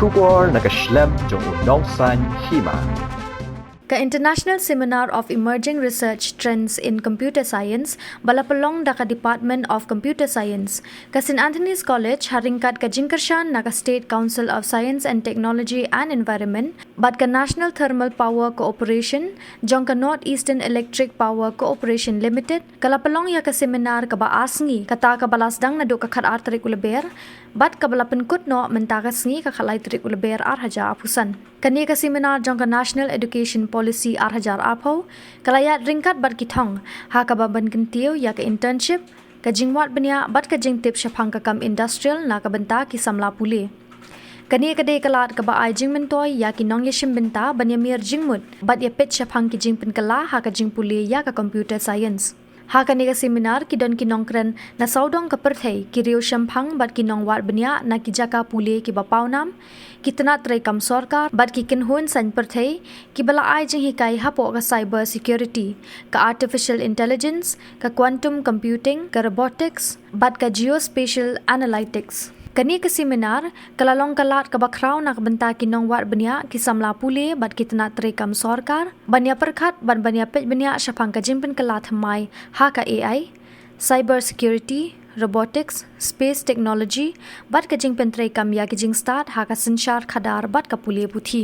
Shubor nakaslem jong unongsan Hima. Ka International Seminar of Emerging Research Trends in Computer Science balapalong da ka Department of Computer Science ka St. Anthony's College haringkat ka Jingkershan na ka State Council of Science and Technology and Environment bat ka National Thermal Power Corporation jong ka Northeastern Electric Power Corporation Limited kalapalong ya ka seminar ka baasngi kata ka balasdang na do ka kharar tarik ulaber bat ka balapenkut no mentakas ngi ka khalai tarik ulaber ar haja apusan kani ka seminar jong ka National Education Policy ar hajar apho kalayat ringkat bat kitong ha ka baban kentiu ya ka internship ka Jingmut benya bat ka jingtip Shaphang ka kam industrial na ka benta ki samla Pule kani ka de kalat ka ba ai Jingmentoy ya ki nong yeshim benta banyamir Jingmut bat ya pet Shaphang ki jingpen kala ha ka Jingpule ya ka computer science ha kani ka seminar ki don ki nongkren na saudong ka perthei ki Riewshemphang bat ki nong wat benya na ki Jaka Pule ki ba Pawnam kitna trai kam sarkar bat ki kinhun san perthei ki bala ai jing hikai hapo ka cyber security ka artificial intelligence ka quantum computing ka robotics bat ka geospatial analytics kani ka seminar kalalong kalat ka bakraw na kabanta ki nong wat benya ki samla Pule bat kitna trai kam sarkar banya perkhat ban banya pet benya Shaphang ka jingpen kalat mai ha ka AI cyber security robotics space technology bat ka jingpen trai kam ya ki jing start ha ka sanchar khadar bat ka Pule puthi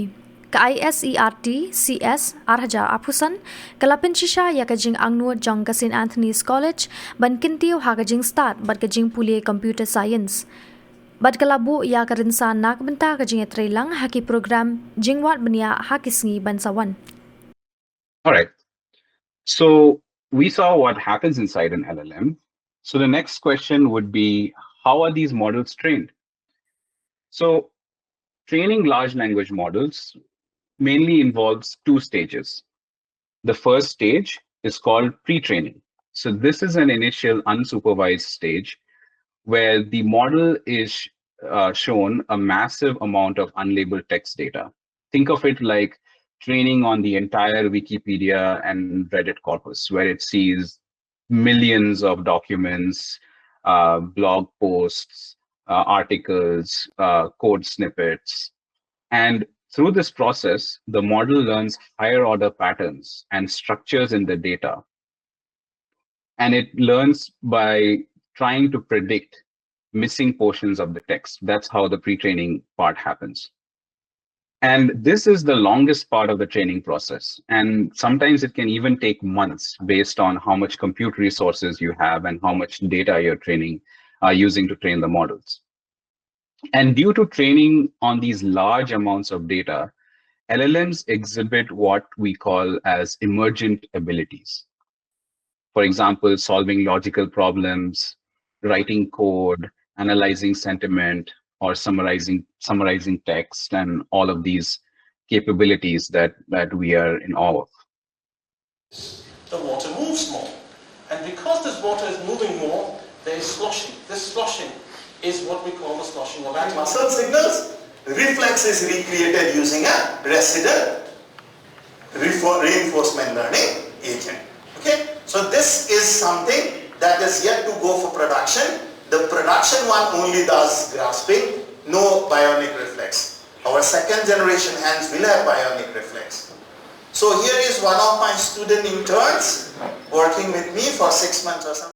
ka ISERT CS arhaja apusan kalapin shisha ya ka jing angnu jong ka St. Anthony's College ban kintiu ha ka jing start bat ka jing Pule computer science bat kalabu ya ka rinsan nak benta ka jing trai lang ha ki program jingwat benya ha ki sngi bansawan. All right. So we saw what happens inside an LLM. So the next question would be, how are these models trained? So training large language models mainly involves two stages. The first stage is called pre-training. So this is an initial unsupervised stage where the model is shown a massive amount of unlabeled text data. Think of it like training on the entire Wikipedia and Reddit corpus, where it sees millions of documents, blog posts, articles, code snippets. And through this process, the model learns higher order patterns and structures in the data. And it learns by trying to predict missing portions of the text. That's how the pre-training part happens. And this is the longest part of the training process. And sometimes it can even take months based on how much compute resources you have and how much data you're using to train the models. And due to training on these large amounts of data, LLMs exhibit what we call as emergent abilities. For example, solving logical problems, writing code, analyzing sentiment, or summarizing text, and all of these capabilities that we are in awe of. The water moves more. And because this water is moving more, there is sloshing. This sloshing is what we call the sloshing of atoms. Muscle signals, reflex is recreated using a resident reinforcement learning agent. Okay, so this is something that is yet to go for production. The production one only does grasping, no bionic reflex. Our second generation hands will have bionic reflex. So here is one of my student interns working with me for 6 months or something.